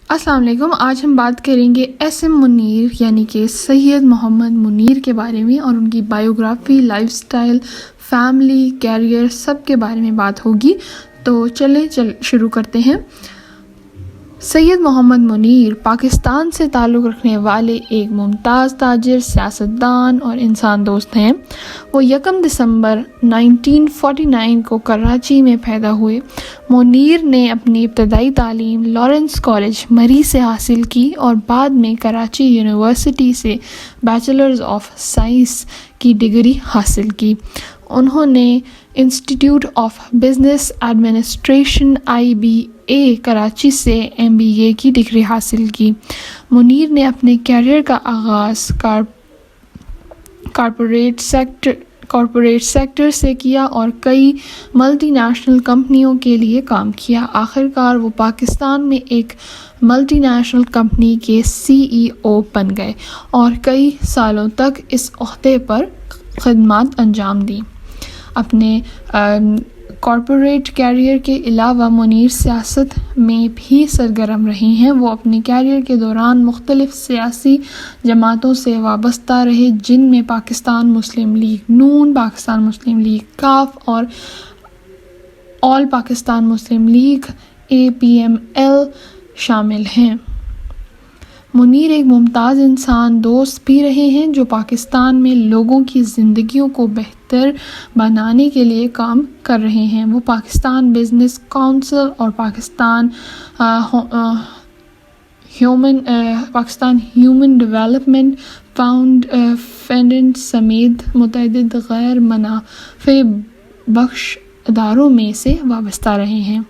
السلام علیکم۔ آج ہم بات کریں گے ایس ایم منیر یعنی کہ سید محمد منیر کے بارے میں، اور ان کی biography, life style, family, career سب کے بارے میں بات ہوگی۔ تو چلیں شروع کرتے ہیں۔ سید محمد منیر پاکستان سے تعلق رکھنے والے ایک ممتاز تاجر، سیاستدان اور انسان دوست ہیں۔ وہ 1 دسمبر 1949 کو کراچی میں پیدا ہوئے۔ منیر نے اپنی ابتدائی تعلیم لارنس کالج مری سے حاصل کی اور بعد میں کراچی یونیورسٹی سے بیچلرز آف سائنس کی ڈگری حاصل کی۔ انہوں نے institute of business administration IBA Karachi سے MBA کی ڈگری حاصل کی۔ منیر نے اپنے کیریئر کا آغاز کارپوریٹ سیکٹر سے کیا اور کئی ملٹی نیشنل کمپنیوں کے لیے کام کیا۔ آخرکار وہ پاکستان میں ایک ملٹی نیشنل کمپنی کے CEO بن گئے اور کئی سالوں تک اس عہدے پر خدمات انجام دیں۔ اپنے کارپوریٹ کیریئر کے علاوہ منیر سیاست میں بھی سرگرم رہے ہیں۔ وہ اپنے کیریئر کے دوران مختلف سیاسی جماعتوں سے وابستہ رہے، جن میں پاکستان مسلم لیگ نون، پاکستان مسلم لیگ کاف اور آل پاکستان مسلم لیگ APML شامل ہیں۔ منیر ایک ممتاز انسان دوست بھی رہے ہیں جو پاکستان میں لوگوں کی زندگیوں کو بہتر بنانے کے لیے کام کر رہے ہیں۔ وہ پاکستان بزنس کونسل اور پاکستان ہیومن ڈیولپمنٹ فنڈ سمیت متعدد غیر منافع بخش اداروں میں سے وابستہ رہے ہیں۔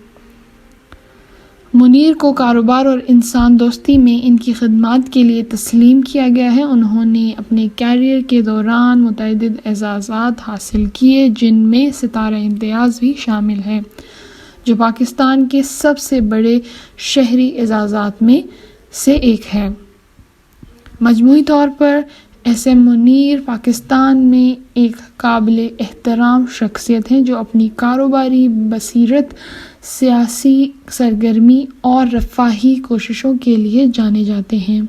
منیر کو کاروبار اور انسان دوستی میں ان کی خدمات کے لیے تسلیم کیا گیا ہے۔ انہوں نے اپنے کیریئر کے دوران متعدد اعزازات حاصل کیے، جن میں ستارہ امتیاز بھی شامل ہے، جو پاکستان کے سب سے بڑے شہری اعزازات میں سے ایک ہے۔ مجموعی طور پر ایس ایم منیر پاکستان میں ایک قابل احترام شخصیت ہیں جو اپنی کاروباری بصیرت، سیاسی سرگرمی اور رفاہی کوششوں کے لیے جانے جاتے ہیں۔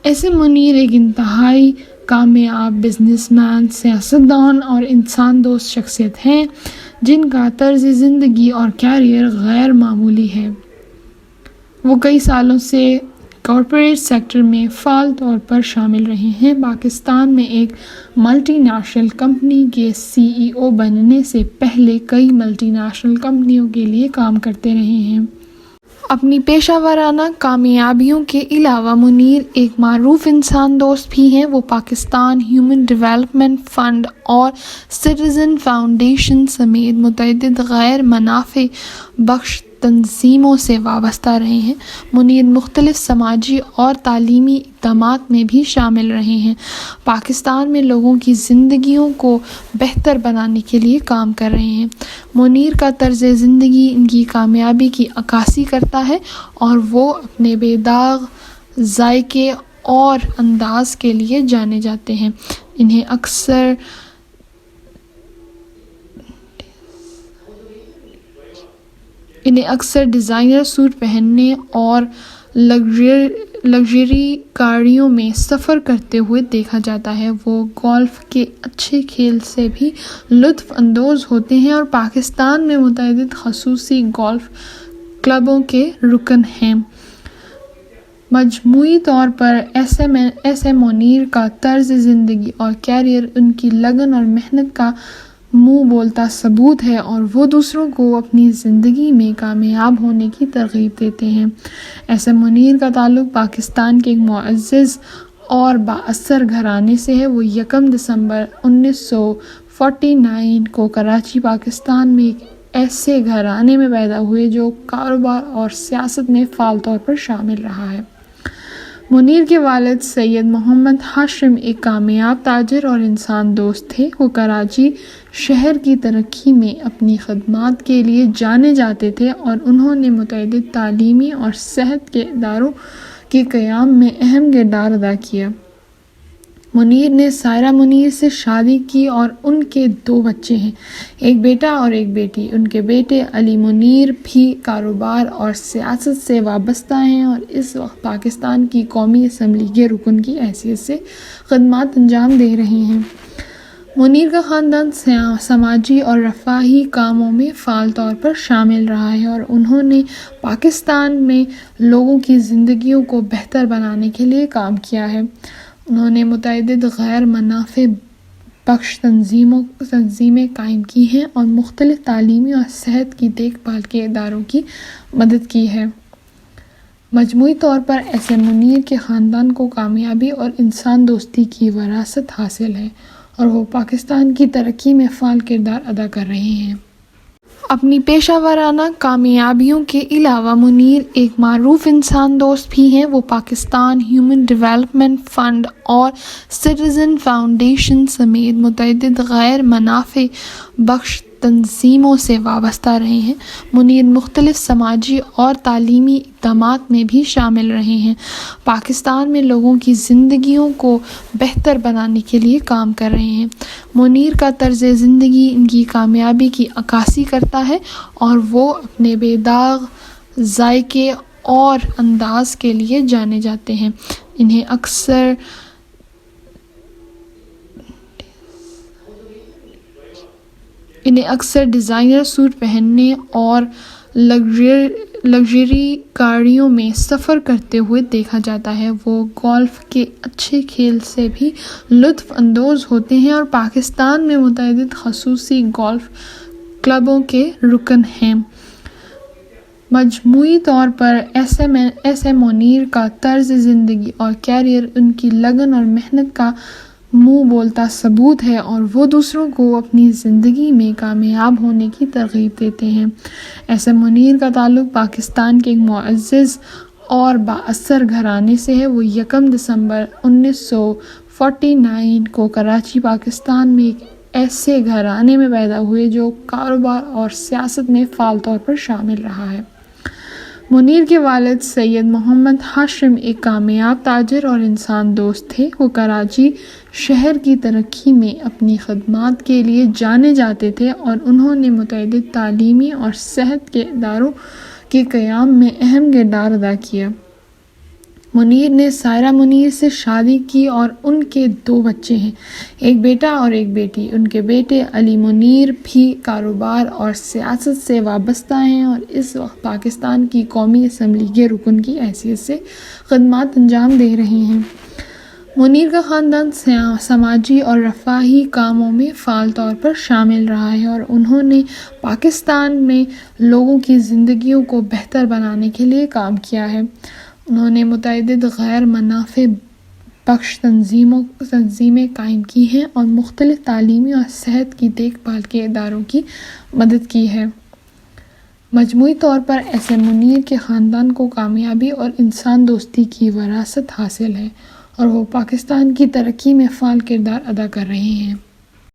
ایس ایم منیر ایک انتہائی کامیاب بزنس مین، سیاستدان اور انسان دوست شخصیت ہیں جن کا طرز زندگی اور کیریئر غیر معمولی ہے۔ وہ کئی سالوں سے کارپوریٹ سیکٹر میں فعال طور پر شامل رہے ہیں۔ پاکستان میں ایک ملٹی نیشنل کمپنی کے CEO بننے سے پہلے کئی ملٹی نیشنل کمپنیوں کے لیے کام کرتے رہے ہیں۔ اپنی پیشہ ورانہ کامیابیوں کے علاوہ منیر ایک معروف انسان دوست بھی ہیں۔ وہ پاکستان ہیومن ڈیولپمنٹ فنڈ اور سٹیزن فاؤنڈیشن سمیت متعدد غیر منافع بخش تنظیموں سے وابستہ رہے ہیں۔ منیر مختلف سماجی اور تعلیمی اقدامات میں بھی شامل رہے ہیں، پاکستان میں لوگوں کی زندگیوں کو بہتر بنانے کے لیے کام کر رہے ہیں۔ منیر کا طرز زندگی ان کی کامیابی کی عکاسی کرتا ہے اور وہ اپنے بے داغ ذائقے اور انداز کے لیے جانے جاتے ہیں۔ انہیں اکثر ڈیزائنر سوٹ پہننے اور لگژری گاڑیوں میں سفر کرتے ہوئے دیکھا جاتا ہے۔ وہ گولف کے اچھے کھیل سے بھی لطف اندوز ہوتے ہیں اور پاکستان میں متعدد خصوصی گولف کلبوں کے رکن ہیں۔ مجموعی طور پر ایس ایم منیر کا طرز زندگی اور کیریئر ان کی لگن اور محنت کا منہ بولتا ثبوت ہے، اور وہ دوسروں کو اپنی زندگی میں کامیاب ہونے کی ترغیب دیتے ہیں۔ ایس ایم منیر کا تعلق پاکستان کے ایک معزز اور بااثر گھرانے سے ہے۔ وہ 1 دسمبر 1949 کو کراچی، پاکستان میں ایک ایسے گھرانے میں پیدا ہوئے جو کاروبار اور سیاست میں فعال طور پر شامل رہا ہے۔ منیر کے والد سید محمد ہاشم ایک کامیاب تاجر اور انسان دوست تھے۔ وہ کراچی شہر کی ترقی میں اپنی خدمات کے لیے جانے جاتے تھے اور انہوں نے متعدد تعلیمی اور صحت کے اداروں کے قیام میں اہم کردار ادا کیا۔ منیر نے سائرہ منیر سے شادی کی اور ان کے 2 بچے ہیں، ایک بیٹا اور ایک بیٹی۔ ان کے بیٹے علی منیر بھی کاروبار اور سیاست سے وابستہ ہیں اور اس وقت پاکستان کی قومی اسمبلی کے رکن کی حیثیت سے خدمات انجام دے رہے ہیں۔ منیر کا خاندان سماجی اور رفاہی کاموں میں فعال طور پر شامل رہا ہے اور انہوں نے پاکستان میں لوگوں کی زندگیوں کو بہتر بنانے کے لیے کام کیا ہے۔ انہوں نے متعدد غیر منافع بخش تنظیمیں قائم کی ہیں اور مختلف تعلیمی اور صحت کی دیکھ بھال کے اداروں کی مدد کی ہے۔ مجموعی طور پر ایس ایم منیر کے خاندان کو کامیابی اور انسان دوستی کی وراثت حاصل ہے اور وہ پاکستان کی ترقی میں فعال کردار ادا کر رہے ہیں۔ اپنی پیشہ ورانہ کامیابیوں کے علاوہ منیر ایک معروف انسان دوست بھی ہیں۔ وہ پاکستان ہیومن ڈیولپمنٹ فنڈ اور سٹیزن فاؤنڈیشن سمیت متعدد غیر منافع بخش تنظیموں سے وابستہ رہے ہیں۔ منیر مختلف سماجی اور تعلیمی اقدامات میں بھی شامل رہے ہیں، پاکستان میں لوگوں کی زندگیوں کو بہتر بنانے کے لیے کام کر رہے ہیں۔ منیر کا طرز زندگی ان کی کامیابی کی عکاسی کرتا ہے اور وہ اپنے بے داغ ذائقے اور انداز کے لیے جانے جاتے ہیں۔ انہیں اکثر ڈیزائنر سوٹ پہننے اور لگژری گاڑیوں میں سفر کرتے ہوئے دیکھا جاتا ہے۔ وہ گولف کے اچھے کھیل سے بھی لطف اندوز ہوتے ہیں اور پاکستان میں متعدد خصوصی گولف کلبوں کے رکن ہیں۔ مجموعی طور پر ایس ایم منیر کا طرز زندگی اور کیریئر ان کی لگن اور محنت کا منہ بولتا ثبوت ہے اور وہ دوسروں کو اپنی زندگی میں کامیاب ہونے کی ترغیب دیتے ہیں۔ ایس ایم منیر کا تعلق پاکستان کے ایک معزز اور بااثر گھرانے سے ہے۔ وہ 1 دسمبر 1949 کو کراچی، پاکستان میں ایک ایسے گھرانے میں پیدا ہوئے جو کاروبار اور سیاست میں فعال طور پر شامل رہا ہے۔ منیر کے والد سید محمد ہاشم ایک کامیاب تاجر اور انسان دوست تھے۔ وہ کراچی شہر کی ترقی میں اپنی خدمات کے لیے جانے جاتے تھے اور انہوں نے متعدد تعلیمی اور صحت کے اداروں کے قیام میں اہم کردار ادا کیا۔ منیر نے سائرہ منیر سے شادی کی اور ان کے 2 بچے ہیں، ایک بیٹا اور ایک بیٹی۔ ان کے بیٹے علی منیر بھی کاروبار اور سیاست سے وابستہ ہیں اور اس وقت پاکستان کی قومی اسمبلی کے رکن کی حیثیت سے خدمات انجام دے رہے ہیں۔ منیر کا خاندان سماجی اور رفاہی کاموں میں فعال طور پر شامل رہا ہے اور انہوں نے پاکستان میں لوگوں کی زندگیوں کو بہتر بنانے کے لیے کام کیا ہے۔ انہوں نے متعدد غیر منافع بخش تنظیمیں قائم کی ہیں اور مختلف تعلیمی اور صحت کی دیکھ بھال کے اداروں کی مدد کی ہے۔ مجموعی طور پر ایس ایم منیر کے خاندان کو کامیابی اور انسان دوستی کی وراثت حاصل ہے اور وہ پاکستان کی ترقی میں فعال کردار ادا کر رہے ہیں۔